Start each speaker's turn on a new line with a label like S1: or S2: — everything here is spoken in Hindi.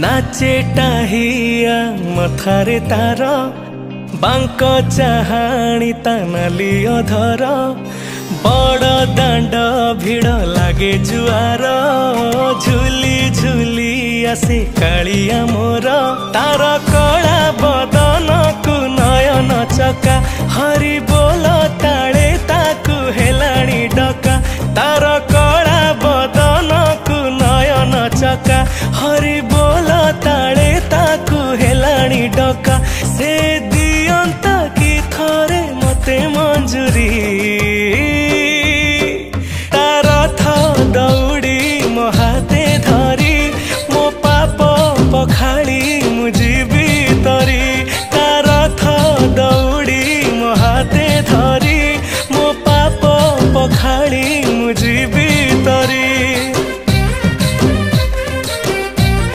S1: नाचे टाहिया मथारे तार बांक चाहाणी तानाली अधर बड़ दांड भिड़ लागे जुआर झुली झुली आसे कालिया मोर तार कला बदन को नयन चका हरि बोल ताले ताकू हेलाणी डका तार कला बदन को नयन चका हरि बोल ताले ताकू हेलाणी डका से दियंता की थरे मते मंजूरी।